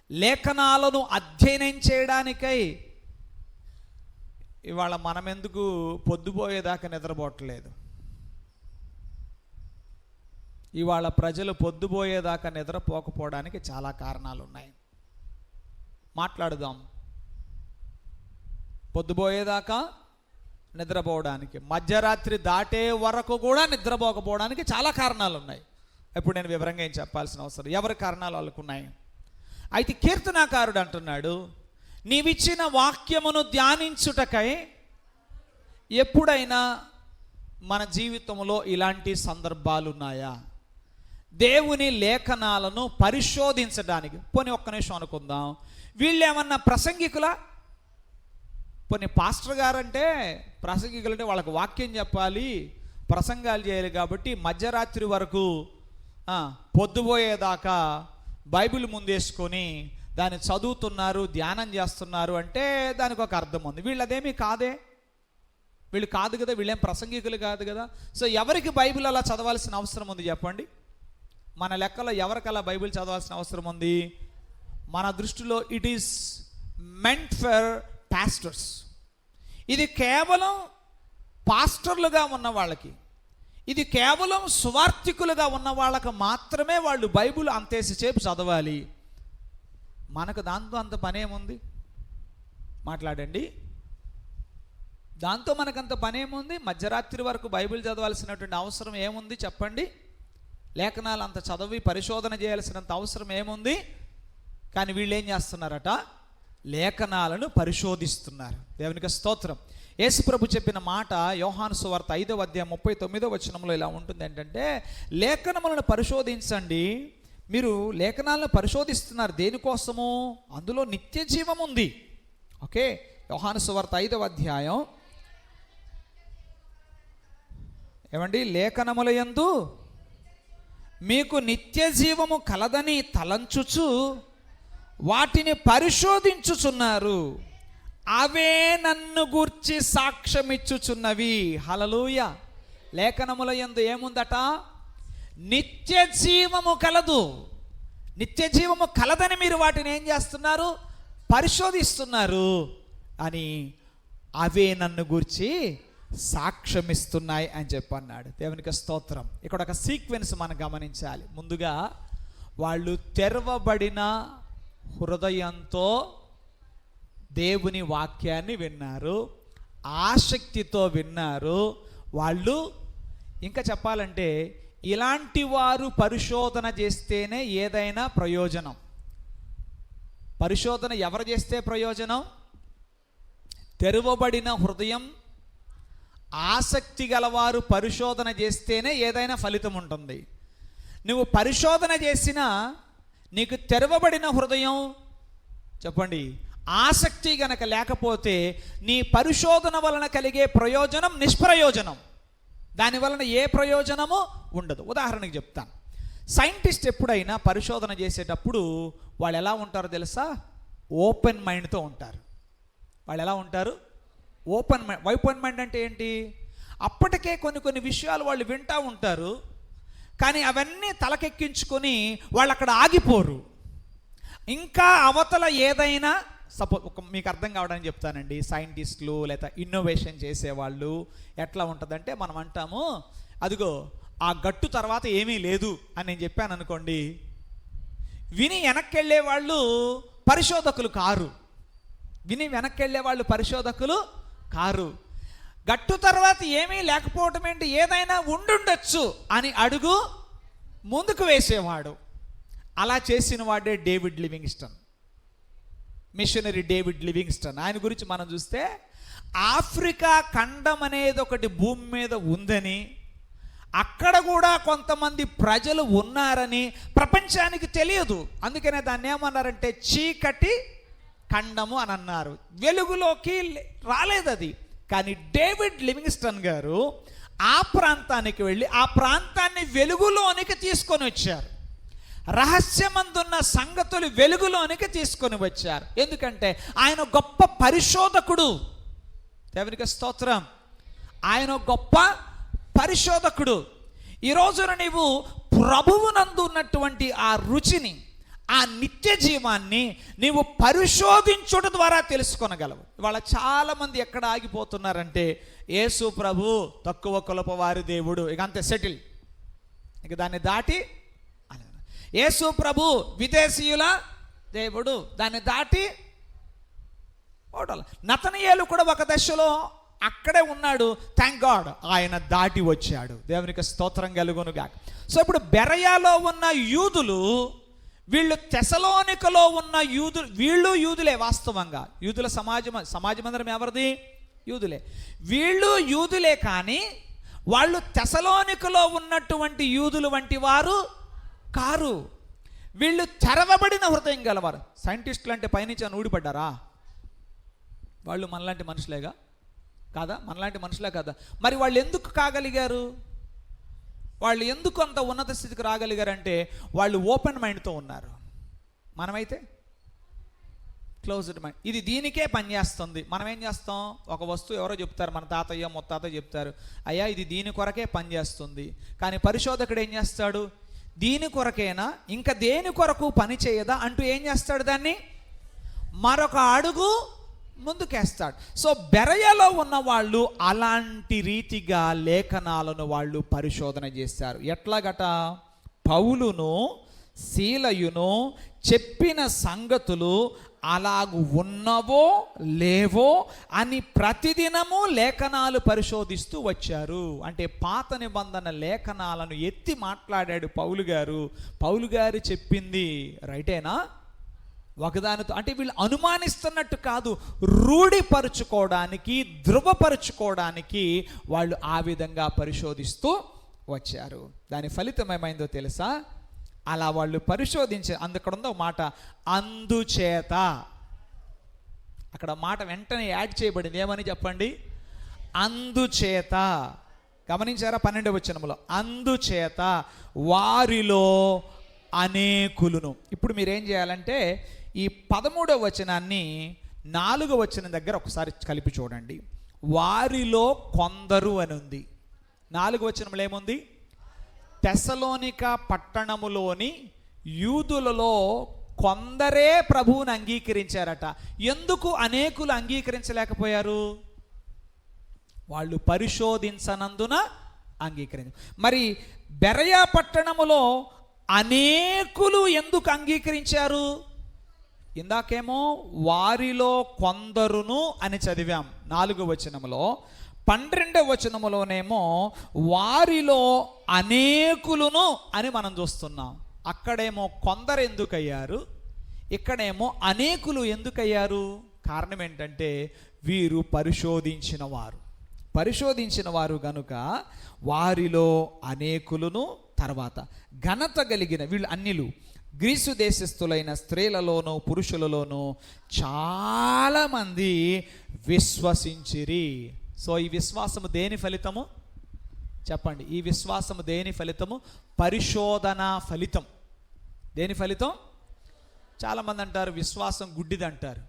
లేఖనాలను అధ్యయనం చేయడానికై. ఇవాళ మనం ఎందుకు పొద్దుపోయేదాకా నిద్రపోవట్లేదు? ఇవాళ ప్రజలు పొద్దుపోయేదాకా నిద్రపోకపోవడానికి చాలా కారణాలు ఉన్నాయి. మాట్లాడుదాం. పొద్దుపోయేదాకా నిద్రపోవడానికి, మధ్యరాత్రి దాటే వరకు కూడా నిద్రపోకపోవడానికి చాలా కారణాలు ఉన్నాయి. ఇప్పుడు నేను వివరంగా ఏం చెప్పాల్సిన అవసరం, ఎవరి కారణాలు వాళ్ళకున్నాయి. అయితే కీర్తనాకారుడు అంటున్నాడు, నీవిచ్చిన వాక్యమును ధ్యానించుటకై. ఎప్పుడైనా మన జీవితంలో ఇలాంటి సందర్భాలు ఉన్నాయా? దేవుని లేఖనాలను పరిశోధించడానికి. పోనీ ఒక్క నిమిషం అనుకుందాం, వీళ్ళు ఏమన్నా ప్రసంగికులా? పోనీ పాస్టర్ గారంటే ప్రసంగికులు అంటే వాళ్ళకి వాక్యం చెప్పాలి, ప్రసంగాలు చేయాలి. కాబట్టి మధ్యరాత్రి వరకు పొద్దుపోయేదాకా బైబిల్ ముందేసుకొని దాన్ని చదువుతున్నారు, ధ్యానం చేస్తున్నారు అంటే దానికి ఒక అర్థం ఉంది. వీళ్ళు అదేమీ కాదే. వీళ్ళు కాదు కదా, వీళ్ళేం ప్రసంగికులు కాదు కదా. సో ఎవరికి బైబిల్ అలా చదవాల్సిన అవసరం ఉంది చెప్పండి? మన లెక్కలో ఎవరికలా బైబిల్ చదవాల్సిన అవసరం ఉంది? మన దృష్టిలో it is meant for pastors. ఇది కేవలం పాస్టర్లుగా ఉన్న వాళ్ళకి, ఇది కేవలం సువార్థికులుగా ఉన్న వాళ్ళకి మాత్రమే వాళ్ళు బైబిల్ అంతేసేపు చదవాలి. మనకు దాంతో అంత పనేముంది? మాట్లాడండి. దాంతో మనకంత పనేముంది? మధ్యరాత్రి వరకు బైబిల్ చదవాల్సినటువంటి అవసరం ఏముంది చెప్పండి? లేఖనాలు అంత చదివి పరిశోధన చేయాల్సినంత అవసరం ఏముంది? కానీ వీళ్ళు ఏం చేస్తున్నారట? లేఖనాలను పరిశోధిస్తున్నారు. దేవునికి స్తోత్రం. యేసుప్రభు చెప్పిన మాట యోహాను సువార్త 5వ అధ్యాయం 39వ వచనంలో ఇలా ఉంటుంది ఏంటంటే, లేఖనములను పరిశోధించండి. మీరు లేఖనాలను పరిశోధిస్తున్నారు దేనికోసము? అందులో నిత్య జీవం ఉంది. ఓకే, యోహాను సువార్త 5వ అధ్యాయం ఏమండి, లేఖనముల యందు మీకు నిత్య జీవము కలదని తలంచుచు వాటిని పరిశోధించుచున్నారు, అవే నన్ను గూర్చి సాక్ష్యమిచ్చుచున్నవి. హల్లెలూయా. లేఖనముల యందు ఏముందట? నిత్య జీవము కలదు. నిత్య జీవము కలదని మీరు వాటిని ఏం చేస్తున్నారు? పరిశోధిస్తున్నారు అని అవే నన్ను గూర్చి సాక్ష్యమిస్తున్నాయి అని చెప్పన్నాడు. దేవునికి స్తోత్రం. ఇక్కడ ఒక సీక్వెన్స్ మనం గమనించాలి. ముందుగా వాళ్ళు తెరవబడిన హృదయంతో దేవుని వాక్యాన్ని విన్నారు, ఆసక్తితో విన్నారు. వాళ్ళు ఇంకా చెప్పాలంటే ఇలాంటి వారు పరిశోధన చేస్తేనే ఏదైనా ప్రయోజనం. పరిశోధన ఎవరు చేస్తే ప్రయోజనం? తెరవబడిన హృదయం, ఆసక్తి గలవారు పరిశోధన చేస్తేనే ఏదైనా ఫలితం ఉంటుంది. నువ్వు పరిశోధన చేసినా నీకు తెరవబడిన హృదయం, చెప్పండి, ఆసక్తి గనక లేకపోతే నీ పరిశోధన వలన కలిగే ప్రయోజనం నిష్ప్రయోజనం. దాని వలన ఏ ప్రయోజనము ఉండదు. ఉదాహరణకి చెప్తాను. సైంటిస్ట్ ఎప్పుడైనా పరిశోధన చేసేటప్పుడు వాళ్ళు ఎలా ఉంటారో తెలుసా? ఓపెన్ మైండ్తో ఉంటారు. వాళ్ళు ఎలా ఉంటారు? Open mind. ఓపెన్ మైండ్ అంటే ఏంటి? అప్పటికే కొన్ని విషయాలు వాళ్ళు వింటూ ఉంటారు, కానీ అవన్నీ తలకెక్కించుకొని వాళ్ళు అక్కడ ఆగిపోరు. ఇంకా అవతల ఏదైనా మీకు అర్థం కావడానికి చెప్తానండి. సైంటిస్టులు లేదా ఇన్నోవేషన్ చేసేవాళ్ళు ఎట్లా ఉంటుందంటే, మనం అంటాము అదిగో ఆ గట్టు తర్వాత ఏమీ లేదు అని నేను చెప్పాను అనుకోండి, విని వెనక్కి వెళ్ళే వాళ్ళు పరిశోధకులు కారు. విని వెనక్కి వెళ్ళే వాళ్ళు పరిశోధకులు కారు. గట్టు తర్వాత ఏమీ లేకపోవటం ఏంటి, ఏదైనా ఉండుండొచ్చు అని అడుగు ముందుకు వేసేవాడు. అలా చేసిన వాడే David Livingstone, missionary David Livingstone. ఆయన గురించి మనం చూస్తే ఆఫ్రికా ఖండం అనేది ఒకటి భూమి మీద ఉందని, అక్కడ కూడా కొంతమంది ప్రజలు ఉన్నారని ప్రపంచానికి తెలియదు. అందుకనే దాన్ని ఏమన్నారంటే చీకటి ఖండము అని అన్నారు. వెలుగులోకి రాలేదు అది. కానీ డేవిడ్ లివింగ్స్టన్ గారు ఆ ప్రాంతానికి వెళ్ళి ఆ ప్రాంతాన్ని వెలుగులోనికి తీసుకొని వచ్చారు. రహస్యమందున్న సంగతులు వెలుగులోనికి తీసుకొని వచ్చారు. ఎందుకంటే ఆయన గొప్ప పరిశోధకుడు. దేవునికి స్తోత్రం. ఆయన గొప్ప పరిశోధకుడు. ఈ రోజున నీవు ప్రభువునందు ఉన్నటువంటి ఆ రుచిని, ఆ నిత్య జీవాన్ని నీవు పరిశోధించుట ద్వారా తెలుసుకొనగలవు. ఇవాళ చాలామంది ఎక్కడ ఆగిపోతున్నారంటే, యేసు ప్రభు తక్కువ కులపు వారి దేవుడు, ఇక అంతే సెటిల్, ఇక దాన్ని దాటి. యేసు ప్రభు విదేశీయుల దేవుడు, దాన్ని దాటి ఓటలు. నతనయేలు కూడా ఒక దశలో అక్కడే ఉన్నాడు. థ్యాంక్ గాడ్ ఆయన దాటి వచ్చాడు. దేవునికి స్తోత్రం కలుగునుగా. సో ఇప్పుడు బెరయాలో ఉన్న యూదులు, వీళ్ళు తెసలోనికలో ఉన్న యూదులు, వీళ్ళు యూదులే. వాస్తవంగా యూదుల సమాజం అందరం ఎవరిది? యూదులే. వీళ్ళు యూదులే, కానీ వాళ్ళు తెసలోనికలో ఉన్నటువంటి యూదులు వంటి వారు కారు. వీళ్ళు తెరవబడిన హృదయం గలవారు. సైంటిస్టులు అంటే పైనుంచి అని ఊడిపడ్డారా? వాళ్ళు మనలాంటి మనుషులేగా కాదా? మనలాంటి మనుషులే కదా. మరి వాళ్ళు ఎందుకు కాగలిగారు? వాళ్ళు ఎందుకు అంత ఉన్నత స్థితికి రాగలిగారంటే వాళ్ళు ఓపెన్ మైండ్తో ఉన్నారు. మనమైతే క్లోజ్డ్ మైండ్. ఇది దీనికే పనిచేస్తుంది. మనం ఏం చేస్తాం? ఒక వస్తువు ఎవరో చెప్తారు, మన తాతయ్య ముత్తాత చెప్తారు, అయ్యా ఇది దీని కొరకే పనిచేస్తుంది. కానీ పరిశోధకుడు ఏం చేస్తాడు? దీని కొరకేనా, ఇంకా దేని కొరకు పని చేయదా అంటూ ఏం చేస్తాడు? దాన్ని మరొక అడుగు ముందుకేస్తాడు. సో బెరయలో ఉన్న వాళ్ళు అలాంటి రీతిగా లేఖనాలను వాళ్ళు పరిశోధన చేశారు. ఎట్లాగట? పౌలును శీలయును చెప్పిన సంగతులు అలాగు ఉన్నవో లేవో అని ప్రతిదినము లేఖనాలు పరిశోధిస్తూ వచ్చారు. అంటే పాత నిబంధన లేఖనాలను ఎత్తి మాట్లాడాడు పౌలు గారు. పౌలు గారు చెప్పింది రైటేనా? ఒకదానితో అంటే వీళ్ళు అనుమానిస్తున్నట్టు కాదు, రూఢిపరుచుకోవడానికి, ధృవపరుచుకోవడానికి వాళ్ళు ఆ విధంగా పరిశోధిస్తూ వచ్చారు. దాని ఫలితం ఏమైందో తెలుసా? అలా వాళ్ళు పరిశోధించే అక్కడ ఉందో మాట, అందుచేత. అక్కడ మాట వెంటనే యాడ్ చేయబడింది. ఏమని చెప్పండి? అందుచేత. గమనించారా? 12వ వచనంలో అందుచేత వారిలో అనేకులను. ఇప్పుడు మీరేం చేయాలంటే ఈ 13వ వచనాన్ని 4వ వచనం దగ్గర ఒకసారి కలిపి చూడండి. వారిలో కొందరు అని ఉంది. 4వ వచనంలో ఏముంది? తెస్సలోనిక పట్టణములోని యూదులలో కొందరే ప్రభువుని అంగీకరించారట. ఎందుకు అనేకులు అంగీకరించలేకపోయారు? వాళ్ళు పరిశోధించనందున అంగీకరించారు. మరి బెరయా పట్టణములో అనేకులు ఎందుకు అంగీకరించారు? ఇందాకేమో వారిలో కొందరును అని చదివాం 4వ వచనములో. 12వ వచనములోనేమో వారిలో అనేకులను అని మనం చూస్తున్నాం. అక్కడేమో కొందరు ఎందుకయ్యారు, ఇక్కడేమో అనేకులు ఎందుకయ్యారు? కారణం ఏంటంటే వీరు పరిశోధించిన వారు గనుక వారిలో అనేకులను. తర్వాత ఘనత కలిగిన వీళ్ళు అన్యులు, గ్రీసు దేశస్థులైన స్త్రీలలోనూ పురుషులలోనూ చాలామంది విశ్వసించిరి. సో ఈ విశ్వాసము దేని ఫలితము చెప్పండి? ఈ విశ్వాసము దేని ఫలితము? పరిశోధన ఫలితం. దేని ఫలితం? చాలామంది అంటారు విశ్వాసం గుడ్డిది అంటారు.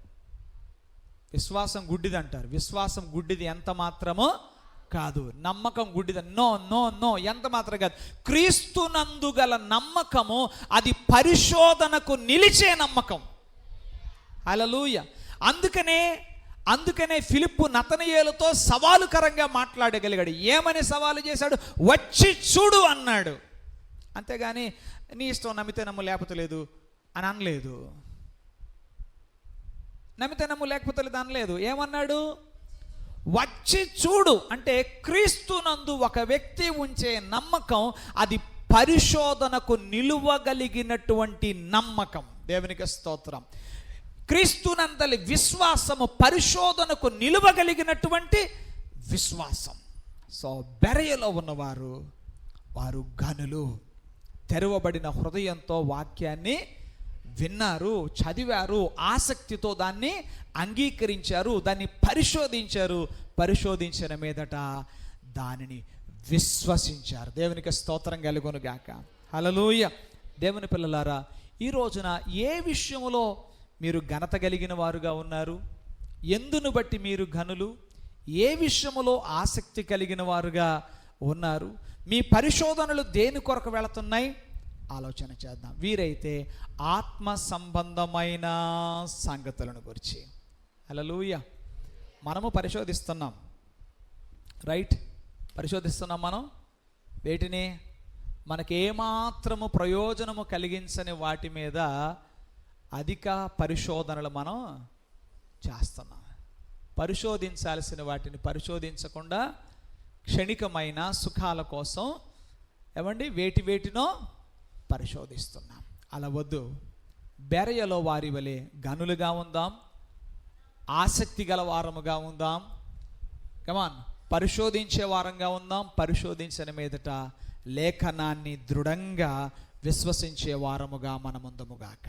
విశ్వాసం గుడ్డిది ఎంత మాత్రమో కాదు. నమ్మకం గుడ్డిది. నో ఎంత మాత్రం కాదు. క్రీస్తునందు గల నమ్మకము అది పరిశోధనకు నిలిచే నమ్మకం. హల్లెలూయా. అందుకనే ఫిలిప్పు నతనయేలుతో సవాలుకరంగా మాట్లాడగలిగాడు. ఏమని సవాలు చేశాడు? వచ్చి చూడు అన్నాడు. అంతేగాని నీ ఇష్టం, నమ్మితే నమ్ము లేకపోతే లేదు అని అనలేదు. నమ్మితే నమ్ము లేకపోతే లేదు అనలేదు. ఏమన్నాడు? వచ్చి చూడు. అంటే క్రీస్తునందు ఒక వ్యక్తి ఉంచే నమ్మకం అది పరిశోధనకు నిలువగలిగినటువంటి నమ్మకం. దేవునికి స్తోత్రం. క్రీస్తునందలి విశ్వాసము పరిశోధనకు నిలువగలిగినటువంటి విశ్వాసం. సో బెరయలో ఉన్నవారు వారు ఘనులు. తెరవబడిన హృదయంతో వాక్యాన్ని విన్నారు, చదివారు, ఆసక్తితో దాన్ని అంగీకరించారు, దాన్ని పరిశోధించిన మీదట దానిని విశ్వసించారు. దేవునికి స్తోత్రం కలుగును గాక. హల్లెలూయా. దేవుని పిల్లలారా, ఈ రోజున ఏ విషయంలో మీరు ఘనత కలిగిన వారుగా ఉన్నారు? ఎందును బట్టి మీరు ఘనులు? ఏ విషయములో ఆసక్తి కలిగిన వారుగా ఉన్నారు? మీ పరిశోధనలు దేని కొరకు వెళుతున్నాయి? ఆలోచన చేద్దాం. వీరైతే ఆత్మ సంబంధమైన సంగతులను గురించి. హల్లెలూయా. మనము పరిశోధిస్తున్నాం, రైట్? పరిశోధిస్తున్నాం మనం వేటిని? మనకేమాత్రము ప్రయోజనము కలిగించని వాటి మీద అధిక పరిశోధనలు మనం చేస్తున్నాం. పరిశోధించాల్సిన వాటిని పరిశోధించకుండా క్షణికమైన సుఖాల కోసం వేటినో పరిశోధిస్తున్నాం. అలా వద్దు. బెరయలో వారి వలె గనులుగా ఉందాం, ఆసక్తి గల వారముగా ఉందాం. కమాన్, పరిశోధించే వారంగా ఉందాం. పరిశోధించిన మీదట లేఖనాన్ని దృఢంగా విశ్వసించే వారముగా మనముందముగాక.